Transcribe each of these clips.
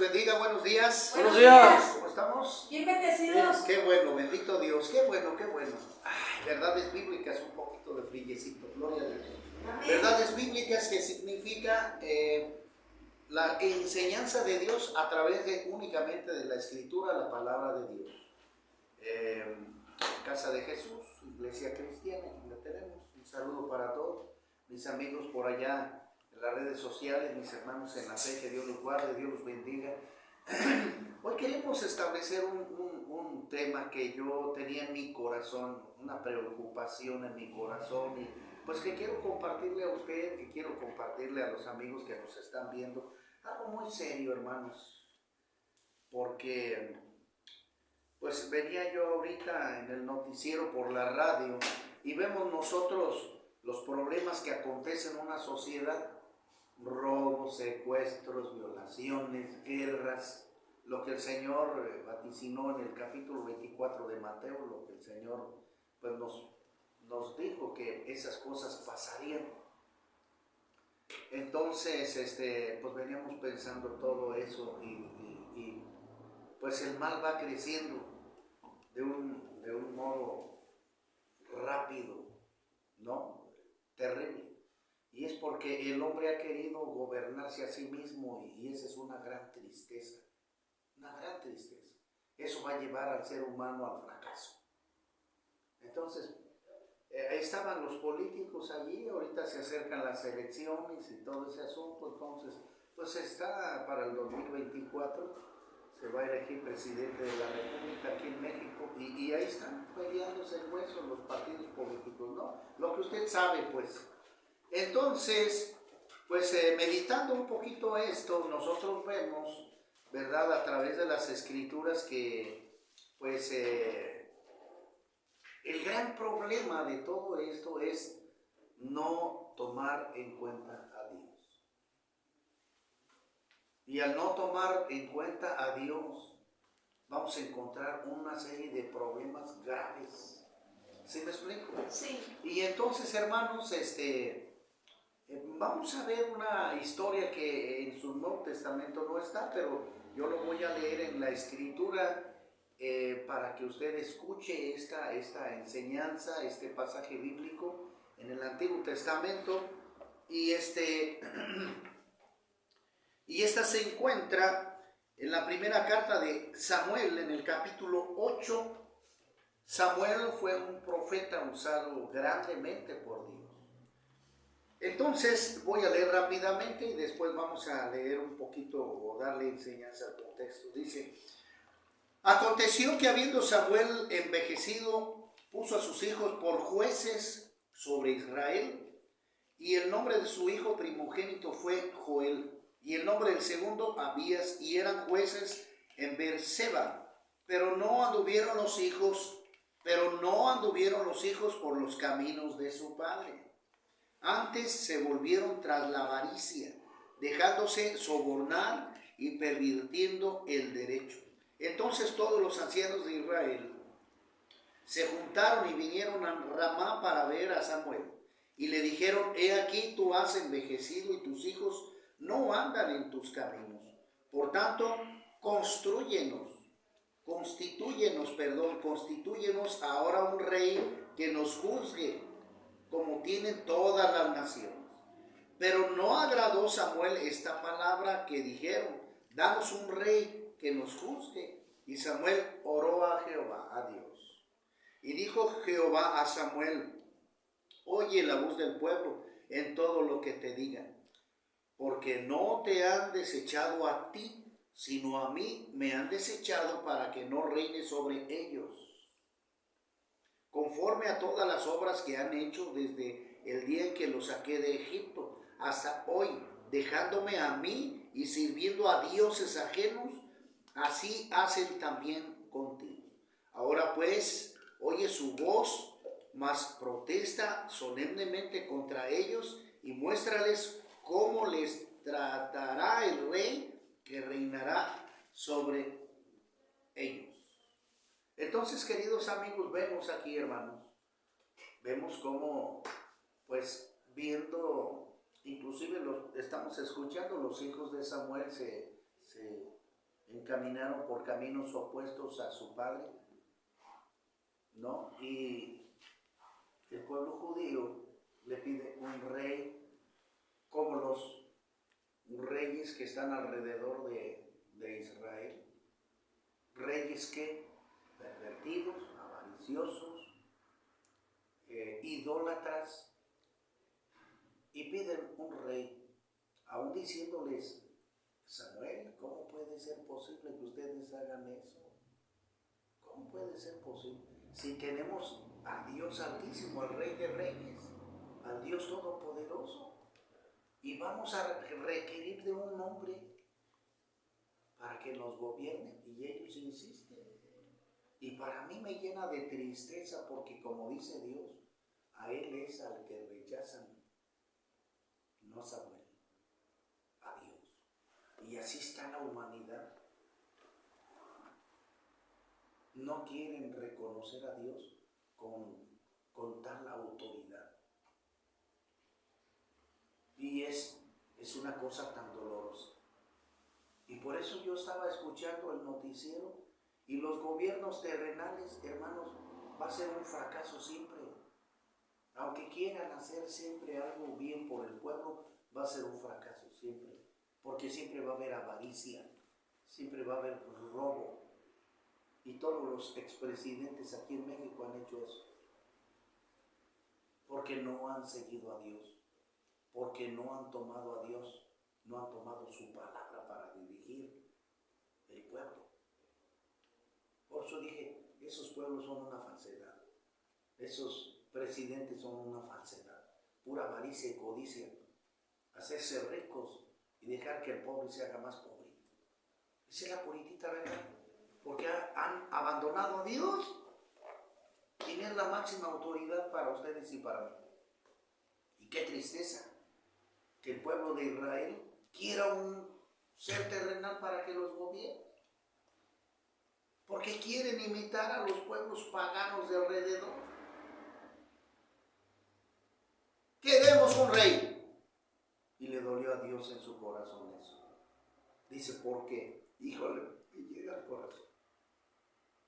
bendiga, buenos días. Buenos días. ¿Cómo estamos? Bien bendecidos. Qué bueno, bendito Dios, qué bueno, qué bueno. Ay, verdades bíblicas, un poquito de frillecito, gloria a Dios. Amén. Verdades bíblicas que significa la enseñanza de Dios a través de únicamente de la Escritura, la palabra de Dios. Casa de Jesús, Iglesia Cristiana, aquí la tenemos. Un saludo para todos, mis amigos por allá en las redes sociales, mis hermanos en la fe, que Dios los guarde, Dios los bendiga. Hoy queremos establecer un tema que yo tenía en mi corazón, una preocupación en mi corazón, y pues que quiero compartirle a usted, que quiero compartirle a los amigos que nos están viendo, algo muy serio, hermanos, porque pues venía yo ahorita en el noticiero por la radio y vemos nosotros los problemas que acontecen en una sociedad: robos, secuestros, violaciones, guerras, lo que el Señor vaticinó en el capítulo 24 de Mateo, lo que el Señor pues, nos dijo que esas cosas pasarían. Entonces, pues veníamos pensando todo eso y pues el mal va creciendo de un modo rápido, ¿no? Terrible. Y es porque el hombre ha querido gobernarse a sí mismo y esa es una gran tristeza, una gran tristeza. Eso va a llevar al ser humano al fracaso. Entonces, estaban los políticos allí, ahorita se acercan las elecciones y todo ese asunto, entonces, pues está para el 2024, se va a elegir presidente de la República aquí en México y ahí están peleándose el hueso los partidos políticos, ¿no? Lo que usted sabe, pues. Entonces, pues meditando un poquito esto, nosotros vemos, ¿verdad?, a través de las escrituras que, pues, el gran problema de todo esto es no tomar en cuenta a Dios. Y al no tomar en cuenta a Dios, vamos a encontrar una serie de problemas graves. ¿Sí me explico? Sí. Y entonces, hermanos, vamos a ver una historia que en su Nuevo Testamento no está, pero yo lo voy a leer en la Escritura para que usted escuche esta enseñanza, este pasaje bíblico en el Antiguo Testamento. Y esta se encuentra en la primera carta de Samuel, en el capítulo 8. Samuel fue un profeta usado grandemente por Dios. Entonces voy a leer rápidamente y después vamos a leer un poquito o darle enseñanza al contexto. Dice: aconteció que habiendo Samuel envejecido, puso a sus hijos por jueces sobre Israel, y el nombre de su hijo primogénito fue Joel, y el nombre del segundo Abías, y eran jueces en Beerseba. Pero no anduvieron los hijos por los caminos de su padre. Antes se volvieron tras la avaricia, dejándose sobornar y pervirtiendo el derecho. Entonces todos los ancianos de Israel se juntaron y vinieron a Ramá para ver a Samuel. Y le dijeron: he aquí tú has envejecido y tus hijos no andan en tus caminos. Por tanto, constitúyenos ahora un rey que nos juzgue, como tienen todas las naciones. Pero no agradó Samuel esta palabra que dijeron: danos un rey que nos juzgue. Y Samuel oró a Jehová, a Dios. Y dijo Jehová a Samuel: oye la voz del pueblo en todo lo que te digan, porque no te han desechado a ti, sino a mí me han desechado para que no reine sobre ellos, conforme a todas las obras que han hecho desde el día en que los saqué de Egipto hasta hoy, dejándome a mí y sirviendo a dioses ajenos. Así hacen también contigo. Ahora pues, oye su voz, mas protesta solemnemente contra ellos y muéstrales cómo les tratará el rey que reinará sobre ellos. Entonces, queridos amigos, vemos aquí, hermanos, vemos cómo, pues, viendo, inclusive estamos escuchando, los hijos de Samuel se encaminaron por caminos opuestos a su padre, ¿no? Y el pueblo judío le pide un rey como los reyes que están alrededor de Israel. Reyes que pervertidos, avariciosos, idólatras, y piden un rey, aún diciéndoles: Samuel, ¿cómo puede ser posible que ustedes hagan eso? ¿Cómo puede ser posible? Si tenemos a Dios Altísimo, al Rey de Reyes, al Dios Todopoderoso, y vamos a requerir de un hombre para que nos gobierne, y ellos insisten. Y para mí me llena de tristeza, porque como dice Dios, a Él es al que rechazan, no a Samuel, a Dios. Y así está la humanidad. No quieren reconocer a Dios con tal autoridad. Y es una cosa tan dolorosa. Y por eso yo estaba escuchando el noticiero, y los gobiernos terrenales, hermanos, va a ser un fracaso siempre. Aunque quieran hacer siempre algo bien por el pueblo, va a ser un fracaso siempre. Porque siempre va a haber avaricia, siempre va a haber robo. Y todos los expresidentes aquí en México han hecho eso. Porque no han seguido a Dios. Porque no han tomado a Dios, no han tomado su palabra para dirigir el pueblo. Por eso dije, esos pueblos son una falsedad. Esos presidentes son una falsedad. Pura avaricia y codicia. Hacerse ricos y dejar que el pobre se haga más pobre. Esa es la puritita verdad. Porque han abandonado a Dios. ¿Quién es la máxima autoridad para ustedes y para mí? Y qué tristeza que el pueblo de Israel quiera un ser terrenal para que los gobierne. Porque quieren imitar a los pueblos paganos de alrededor. Queremos un rey. Y le dolió a Dios en su corazón eso. Dice, ¿por qué? Híjole, me llega al corazón.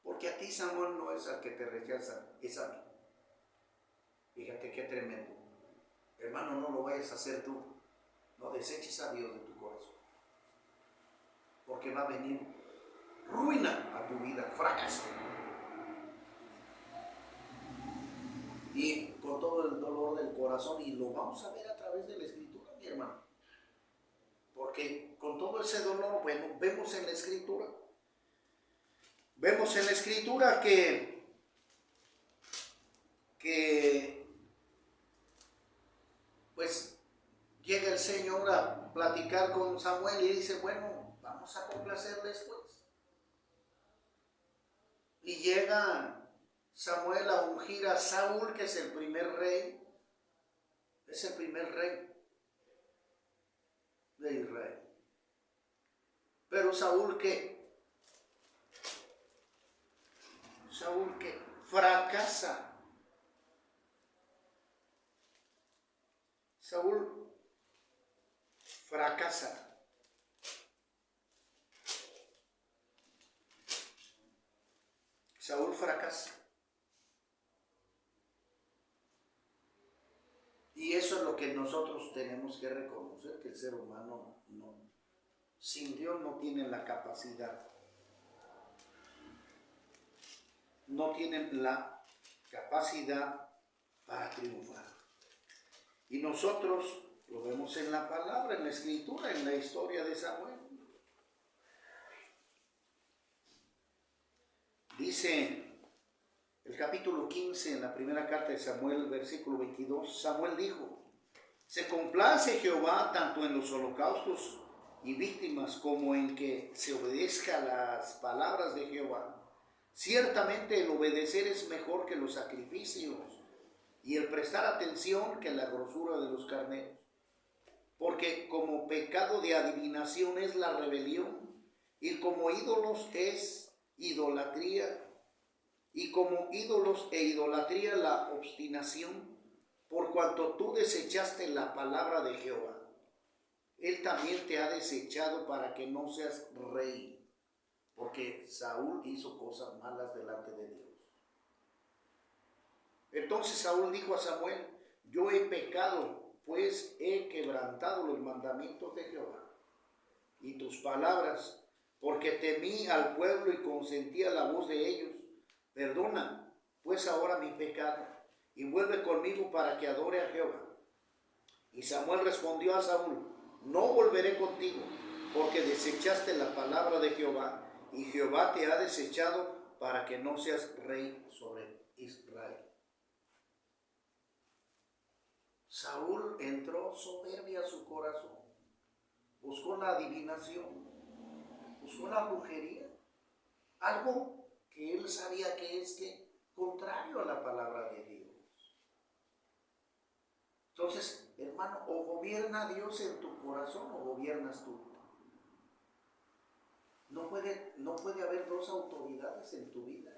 Porque a ti, Samuel, no es al que te rechazan, es a mí. Fíjate qué tremendo. Hermano, no lo vayas a hacer tú. No deseches a Dios de tu corazón. Porque va a venir ruina a tu vida, fracaso. Y con todo el dolor del corazón, y lo vamos a ver a través de la Escritura, mi hermano. Porque con todo ese dolor, bueno, vemos en la Escritura que pues llega el Señor a platicar con Samuel y dice, bueno, vamos a complacerles pues. Y llega Samuel a ungir a Saúl, que es el primer rey. Es el primer rey de Israel. Pero Saúl, ¿qué? Saúl, ¿qué? Fracasa. Saúl fracasa. Saúl fracasa. Y eso es lo que nosotros tenemos que reconocer, que el ser humano no, sin Dios no tiene la capacidad. No tienen la capacidad para triunfar. Y nosotros lo vemos en la palabra, en la Escritura, en la historia de Samuel. Dice el capítulo 15, en la primera carta de Samuel, versículo 22, Samuel dijo, se complace Jehová tanto en los holocaustos y víctimas como en que se obedezca las palabras de Jehová. Ciertamente el obedecer es mejor que los sacrificios y el prestar atención que la grosura de los carneros. Porque como pecado de adivinación es la rebelión, y como ídolos es idolatría, y como ídolos e idolatría la obstinación, por cuanto tú desechaste la palabra de Jehová. Él también te ha desechado para que no seas rey. porque Saúl hizo cosas malas delante de Dios. Entonces Saúl dijo a Samuel: yo he pecado, pues he quebrantado los mandamientos de Jehová y tus palabras, porque temí al pueblo y consentí a la voz de ellos. Perdona, pues ahora mi pecado, y vuelve conmigo para que adore a Jehová. Y Samuel respondió a Saúl: no volveré contigo, porque desechaste la palabra de Jehová, y Jehová te ha desechado para que no seas rey sobre Israel. Saúl entró soberbia a su corazón, buscó la adivinación, buscó la brujería, algo que él sabía que es contrario a la palabra de Dios. Entonces, hermano, o gobierna Dios en tu corazón o gobiernas tú. No puede haber dos autoridades en tu vida.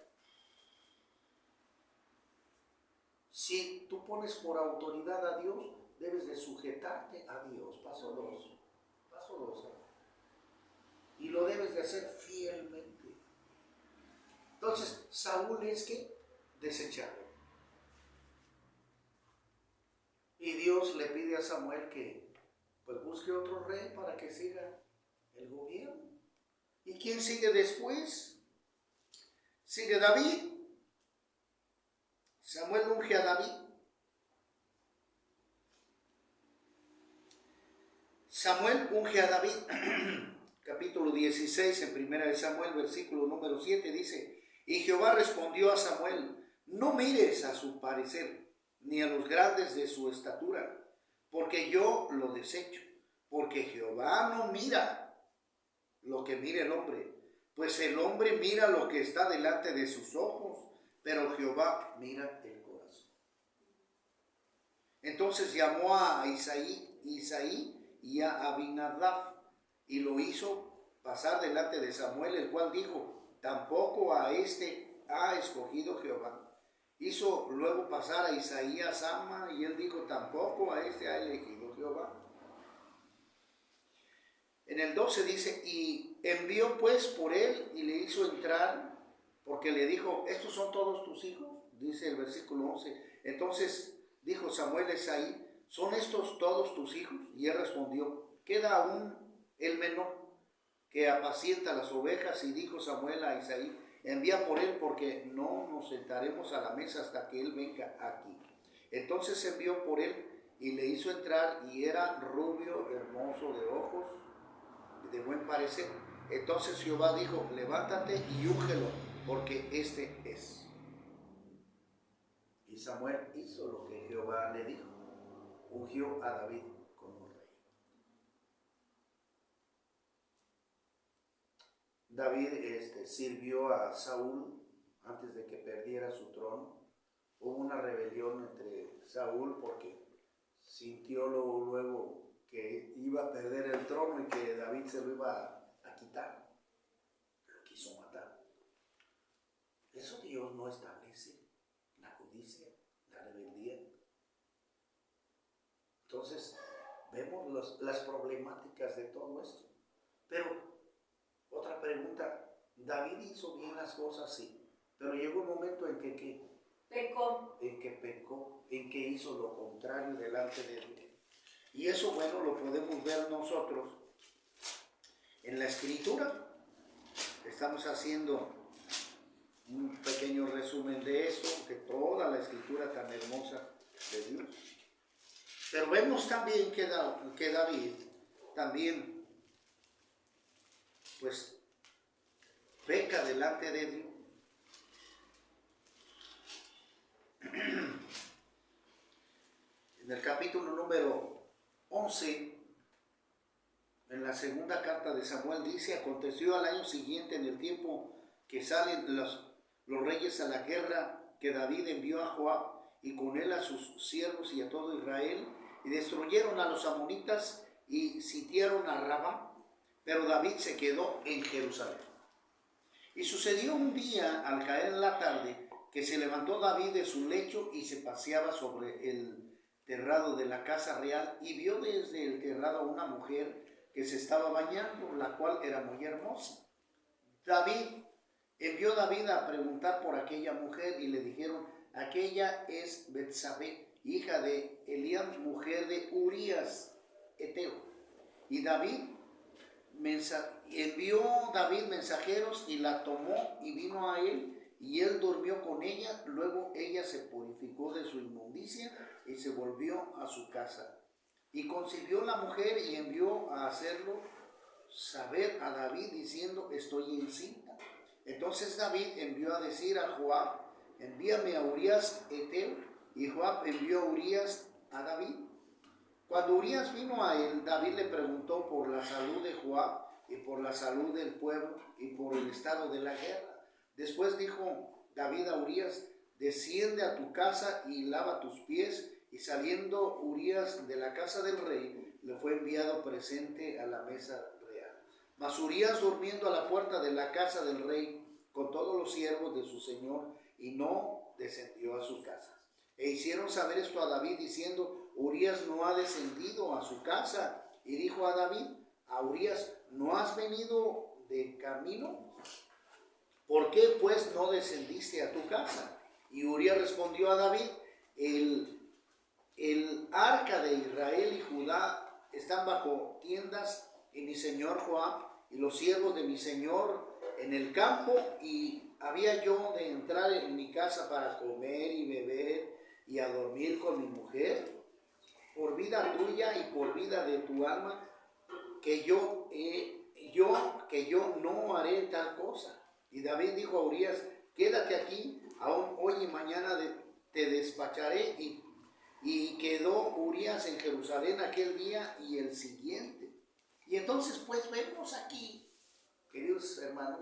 Si tú pones por autoridad a Dios, debes de sujetarte a Dios. Paso 2. Paso 2. Y lo debes de hacer fielmente. Entonces, Saúl es desechado. Y Dios le pide a Samuel que pues busque otro rey para que siga el gobierno. ¿Y quién sigue después? Sigue David. Samuel unge a David. Samuel unge a David. Capítulo 16 en 1 Samuel, versículo número 7 dice: y Jehová respondió a Samuel: no mires a su parecer, ni a los grandes de su estatura, porque yo lo desecho. Porque Jehová no mira lo que mira el hombre, pues el hombre mira lo que está delante de sus ojos, pero Jehová mira el corazón. Entonces llamó a Isaí y a Abinadab, y lo hizo pasar delante de Samuel, el cual dijo: tampoco a este ha escogido Jehová. Hizo luego pasar a Isaí a Sama, y él dijo: tampoco a este ha elegido Jehová. En el 12 dice: y envió pues por él y le hizo entrar, porque le dijo: ¿estos son todos tus hijos? Dice el versículo 11. Entonces dijo Samuel a Isaí: ¿son estos todos tus hijos? Y él respondió: queda aún el menor, que apacienta las ovejas. Y dijo Samuel a Isaí: envía por él, porque no nos sentaremos a la mesa hasta que él venga aquí. Entonces envió por él y le hizo entrar, y era rubio, hermoso de ojos, de buen parecer. Entonces Jehová dijo: levántate y úngelo, porque este es. Y Samuel hizo lo que Jehová le dijo, ungió a David como rey. David sirvió a Saúl antes de que perdiera su trono. Hubo una rebelión entre Saúl porque sintió luego que iba a perder el trono y que David se lo iba a quitar. Lo quiso matar. Eso Dios no establece, la codicia, la rebeldía. Entonces, vemos las problemáticas de todo esto. Pero, otra pregunta: David hizo bien las cosas, sí, pero llegó un momento en que pecó. En que hizo lo contrario delante de Dios. Y eso, bueno, lo podemos ver nosotros en la Escritura. Estamos haciendo un pequeño resumen de esto, de toda la Escritura tan hermosa de Dios. Pero vemos también que David también, pues, peca delante de Dios. En el capítulo número 11, en la segunda carta de Samuel, dice: aconteció al año siguiente, en el tiempo que salen los reyes a la guerra, que David envió a Joab y con él a sus siervos y a todo Israel, y destruyeron a los amonitas y sitiaron a Rabá, pero David se quedó en Jerusalén. Y sucedió un día, al caer la tarde, que se levantó David de su lecho y se paseaba sobre el terrado de la casa real, y vio desde el terrado a una mujer que se estaba bañando, la cual era muy hermosa. Envió David a preguntar por aquella mujer y le dijeron, aquella es Betsabé, hija de Eliab, mujer de Urías, Eteo. Y envió David mensajeros y la tomó y vino a él y él durmió con ella. Luego ella se purificó de su inmundicia y se volvió a su casa. Y concibió la mujer y envió a hacerlo saber a David diciendo, estoy encinta. Entonces David envió a decir a Joab, envíame a Urías Eteo, y Joab envió a Urías a David. Cuando Urías vino a él, David le preguntó por la salud de Joab y por la salud del pueblo y por el estado de la guerra. Después dijo David a Urías, desciende a tu casa y lava tus pies. Y saliendo Urías de la casa del rey, le fue enviado presente a la mesa real. Mas Urías, durmiendo a la puerta de la casa del rey con todos los siervos de su señor, y no descendió a su casa. E hicieron saber esto a David diciendo, Urías no ha descendido a su casa. Y dijo a David, a Urías, ¿no has venido de camino? ¿Por qué pues no descendiste a tu casa? Y Urías respondió a David, el arca de Israel y Judá están bajo tiendas, y mi señor Joab y los siervos de mi señor en el campo, y había yo de entrar en mi casa para comer y beber y a dormir con mi mujer, por vida tuya y por vida de tu alma, que yo no haré tal cosa. Y David dijo a Urías, quédate aquí, aún hoy y mañana te despacharé. Y quedó Urías en Jerusalén aquel día y el siguiente. Y entonces pues vemos aquí, queridos hermanos,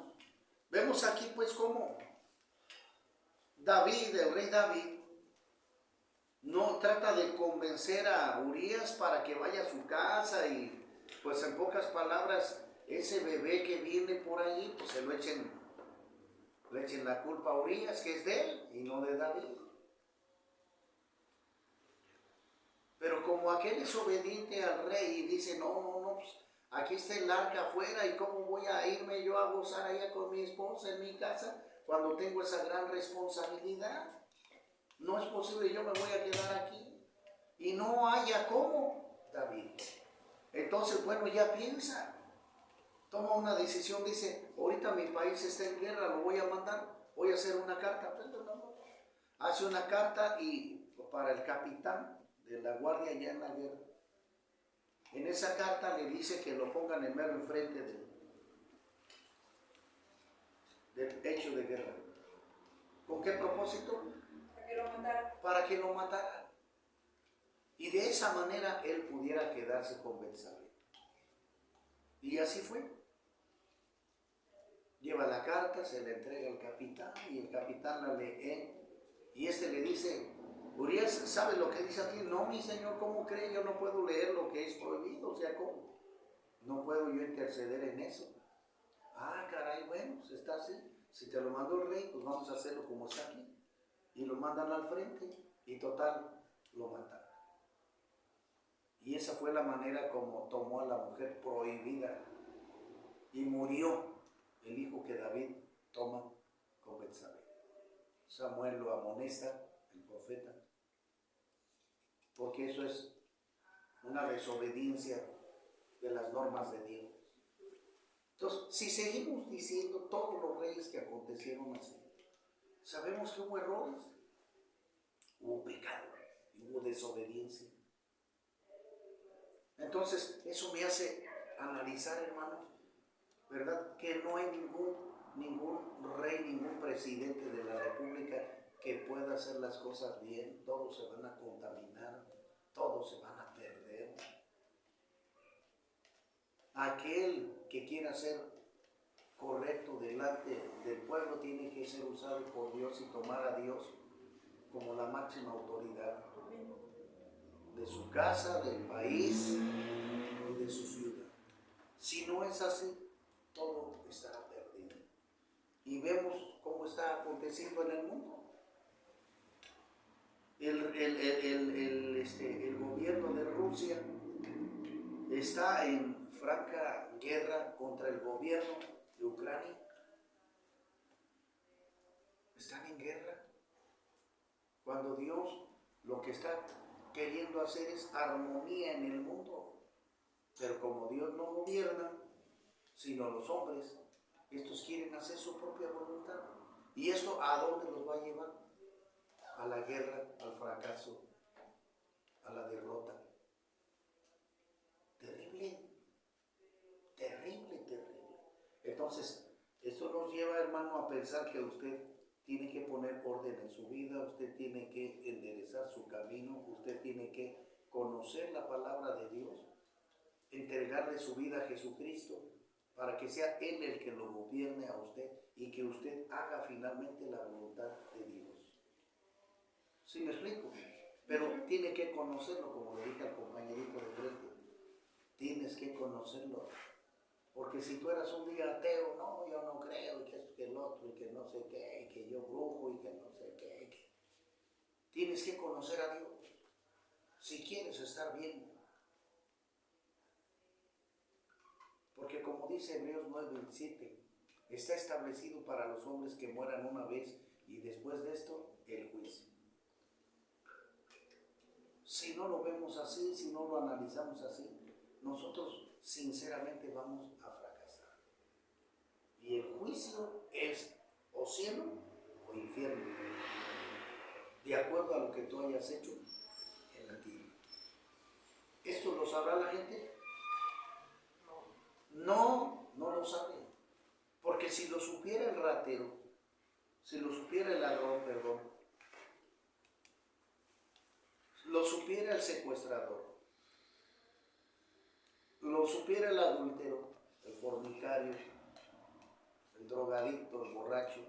vemos aquí pues cómo David, el rey David, no trata de convencer a Urías para que vaya a su casa y pues en pocas palabras ese bebé que viene por allí pues le echen la culpa a Urías, que es de él y no de David. Pero como aquel es obediente al rey y dice, no, pues aquí está el arca afuera y cómo voy a irme yo a gozar allá con mi esposa en mi casa cuando tengo esa gran responsabilidad. No es posible, yo me voy a quedar aquí. Y no haya cómo, David. Entonces, bueno, ya piensa. Toma una decisión, dice, ahorita mi país está en guerra, lo voy a mandar, voy a hacer una carta. Hace una carta y para el capitán de la guardia ya en la guerra. En esa carta le dice que lo pongan en mero enfrente del hecho de guerra. ¿Con qué propósito? Para que lo mataran. Y de esa manera él pudiera quedarse con Betsabé. Y así fue. Lleva la carta, se la entrega al capitán y el capitán la lee. Y le dice, Urías, ¿sabes lo que dice aquí? No, mi señor, ¿cómo cree? Yo no puedo leer lo que es prohibido. O sea, ¿cómo? No puedo yo interceder en eso. Ah, caray, bueno, pues está así. Si te lo mandó el rey, pues vamos a hacerlo como está aquí. Y lo mandan al frente y total, lo mataron. Y esa fue la manera como tomó a la mujer prohibida y murió el hijo que David toma con Betsabé. Samuel lo amonesta, el profeta, porque eso es una desobediencia de las normas de Dios. Entonces, si seguimos diciendo todos los reyes que acontecieron así, sabemos que hubo errores, hubo pecado, hubo desobediencia. Entonces, eso me hace analizar, hermanos, ¿verdad? Que no hay ningún rey, ningún presidente de la República que pueda hacer las cosas bien. Todos se van a contaminar, todos se van a perder. Aquel que quiera ser correcto delante del pueblo tiene que ser usado por Dios y tomar a Dios como la máxima autoridad de su casa, del país y de su ciudad. Si no es así, todo estará perdido. Y vemos cómo está aconteciendo en el mundo. El gobierno de Rusia está en franca guerra contra el gobierno de Ucrania están en guerra. Cuando Dios lo que está queriendo hacer es armonía en el mundo. Pero como Dios no gobierna, sino los hombres, estos quieren hacer su propia voluntad. ¿Y esto a dónde los va a llevar? A la guerra, al fracaso, a la derrota. Terrible, terrible, terrible. Entonces, esto nos lleva, hermano, a pensar que usted tiene que poner orden en su vida, usted tiene que enderezar su camino, usted tiene que conocer la palabra de Dios, entregarle su vida a Jesucristo para que sea Él el que lo gobierne a usted y que usted haga finalmente la voluntad de Dios. ¿Sí me explico? Pero tiene que conocerlo, como le dije al compañerito de frente. Tienes que conocerlo. Porque si tú eras un día ateo, no, yo no creo, y que esto, que el otro, y que no sé qué, y que yo brujo, y que no sé qué, tienes que conocer a Dios si quieres estar bien. Porque como dice Hebreos 9:27, está establecido para los hombres que mueran una vez y después de esto el juicio. Si no lo vemos así, si no lo analizamos así, nosotros sinceramente vamos a fracasar. Y el juicio es o cielo o infierno, de acuerdo a lo que tú hayas hecho en la tierra. ¿Esto lo sabrá la gente? No, no lo sabe. Porque si lo supiera el ratero, si lo supiera el ladrón, perdón, lo supiera el secuestrador, lo supiera el adúltero, el fornicario, el drogadicto, el borracho,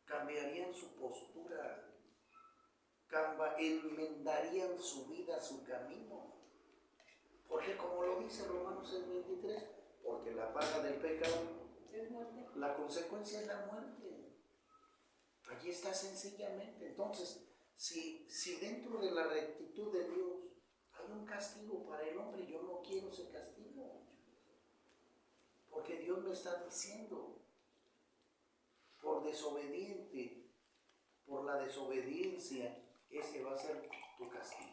cambiarían su postura, enmendarían su vida, su camino. Porque como lo dice Romanos 6:23, porque la paga del pecado es muerte. La consecuencia es la muerte. Allí está sencillamente. Entonces, si dentro de la rectitud de Dios hay un castigo para el hombre, yo no quiero ese castigo. Porque Dios me está diciendo, por desobediente, por la desobediencia, ese va a ser tu castigo.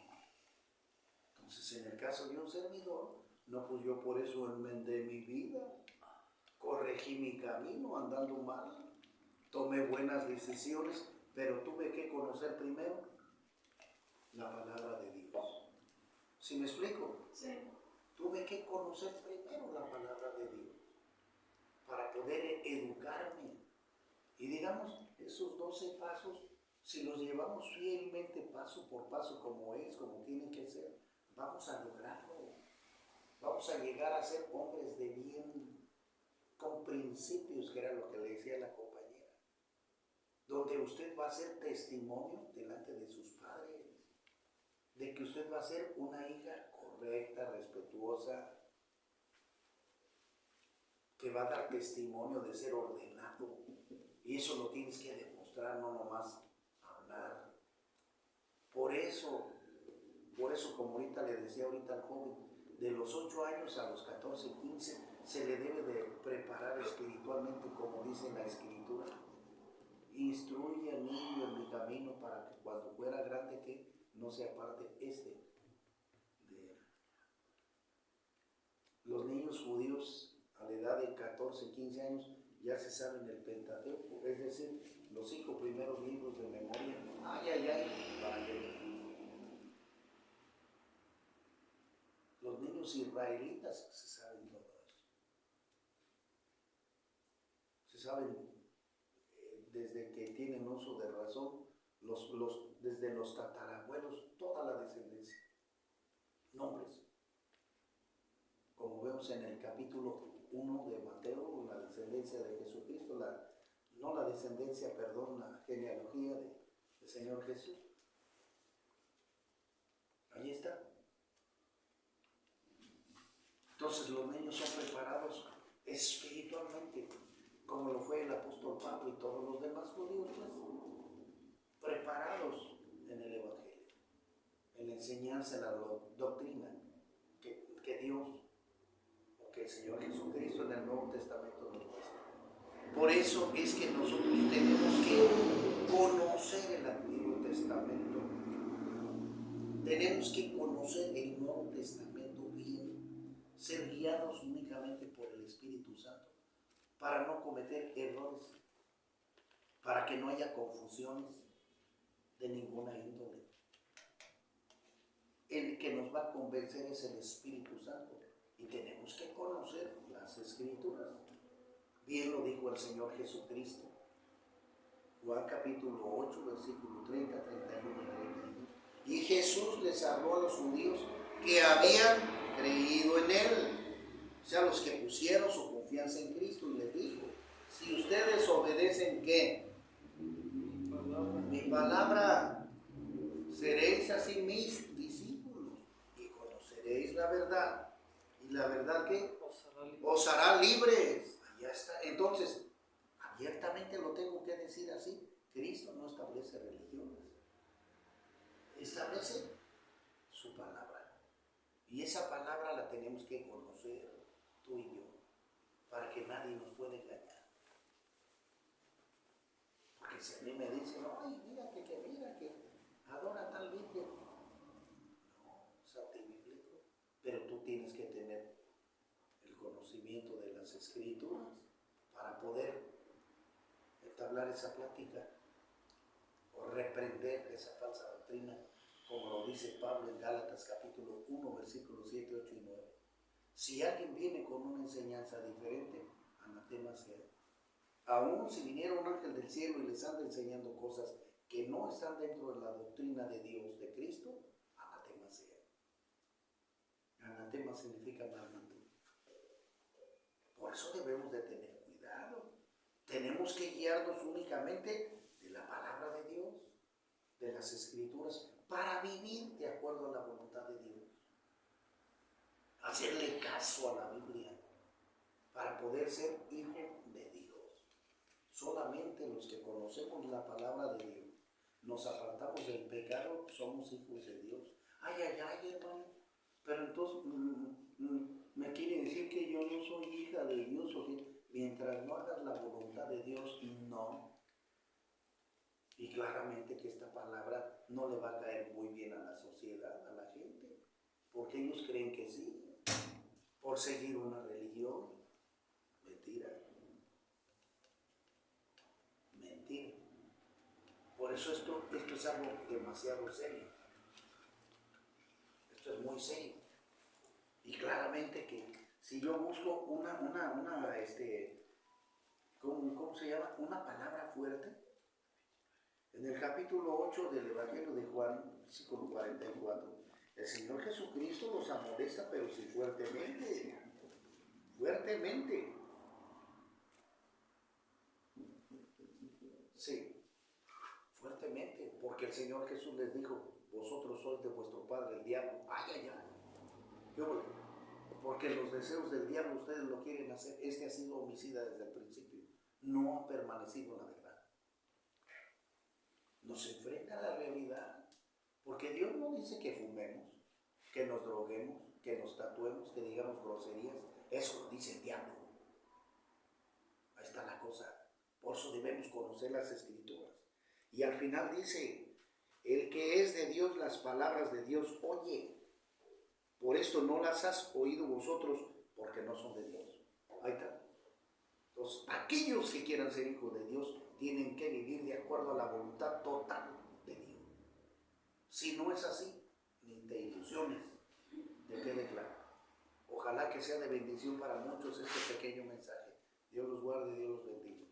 Entonces, en el caso de un servidor, no, pues yo por eso enmendé mi vida, corregí mi camino andando mal, tomé buenas decisiones, pero tuve que conocer primero la palabra de Dios. ¿Sí me explico? Sí. Tuve que conocer primero la palabra de Dios para poder educarme. Y digamos, esos 12 pasos, si los llevamos fielmente paso por paso como es, como tienen que ser, vamos a lograrlo. Vamos a llegar a ser hombres de bien, con principios, que era lo que le decía la compañera. Donde usted va a ser testimonio delante de sus padres, de que usted va a ser una hija correcta, respetuosa, que va a dar testimonio de ser ordenado. Y eso lo tienes que demostrar, no nomás hablar. Por eso, como ahorita le decía al joven, de los 8 años a los 14, 15, se le debe de preparar espiritualmente, como dice la Escritura. Instruye al niño en mi camino para que cuando fuera grande que no se aparte de él. Los niños judíos a la edad de 14, 15 años ya se saben el Pentateuco, es decir, los 5 primeros libros de memoria. Para que vean. Los niños israelitas se saben todo eso. Se saben desde que tienen uso de razón, desde los tatarabuelos, toda la descendencia. Nombres. Como vemos en el capítulo 1 de Mateo, la descendencia de Jesucristo, la genealogía del Señor Jesús. Allí está. Entonces los niños son preparados espiritualmente, como lo fue el apóstol Pablo y todos los demás judíos, pues, preparados en el Evangelio, en la enseñanza, en la doctrina que Dios, o que el Señor Jesucristo en el Nuevo Testamento nos muestra. Por eso es que nosotros tenemos que conocer el Antiguo Testamento. Tenemos que conocer el Nuevo Testamento bien, ser guiados únicamente por el Espíritu Santo, para no cometer errores, para que no haya confusiones de ninguna índole. El que nos va a convencer es el Espíritu Santo, y tenemos que conocer las Escrituras. Bien lo dijo el Señor Jesucristo, Juan capítulo 8, versículo 30, 31 y 32. Y Jesús les habló a los judíos que habían creído en Él, o sea, los que pusieron su confianza en Cristo, y les dijo: si ustedes obedecen, ¿qué? Mi palabra, seréis así mis discípulos, y conoceréis la verdad, y la verdad que os hará libres. Allá está. Entonces, abiertamente lo tengo que decir así: Cristo no establece religiones, establece su palabra, y esa palabra la tenemos que conocer tú y yo, para que nadie nos pueda engañar. Porque si a mí me dicen: ay, mira que adora tal virgen, no, es antibíblico. Pero tú tienes que tener el conocimiento de las Escrituras para poder entablar esa plática o reprender esa falsa doctrina, como lo dice Pablo en Gálatas capítulo 1, versículos 7, 8 y 9. Si alguien viene con una enseñanza diferente, anatema sea. Aún si viniera un ángel del cielo y les anda enseñando cosas que no están dentro de la doctrina de Dios, de Cristo, anatema sea. Anatema significa maldito. Por eso debemos de tener cuidado. Tenemos que guiarnos únicamente de la palabra de Dios, de las Escrituras, para vivir de acuerdo a la voluntad de Dios. Hacerle caso a la Biblia para poder ser hijo de Dios. Solamente los que conocemos la palabra de Dios, nos apartamos del pecado, somos hijos de Dios. Ay, hermano, pero entonces me quiere decir que yo no soy hija de Dios, o que mientras no hagas la voluntad de Dios, no. Y claramente que esta palabra no le va a caer muy bien a la sociedad, a la gente, porque ellos creen que sí, por seguir una religión. Mentira. Mentira. Por eso esto es algo demasiado serio. Esto es muy serio. Y claramente que si yo busco ¿cómo se llama? Una palabra fuerte. En el capítulo 8 del Evangelio de Juan, versículo 44, el Señor Jesucristo los amonesta, pero sí fuertemente. Fuertemente. Sí, fuertemente. Porque el Señor Jesús les dijo: vosotros sois de vuestro padre el diablo. Ay. Porque los deseos del diablo ustedes lo quieren hacer. Este ha sido homicida desde el principio. No ha permanecido en la verdad. Nos enfrenta a la realidad, porque Dios no dice que fumemos, que nos droguemos, que nos tatuemos, que digamos groserías. Eso lo dice el diablo. Ahí está la cosa. Por eso debemos conocer las Escrituras. Y al final dice: el que es de Dios, las palabras de Dios oye. Por esto no las has oído vosotros, porque no son de Dios. Ahí está. Entonces, aquellos que quieran ser hijos de Dios tienen que vivir de acuerdo a la voluntad total de Dios. Si no es así, ni te ilusiones, te quede claro. Ojalá que sea de bendición para muchos este pequeño mensaje. Dios los guarde y Dios los bendiga.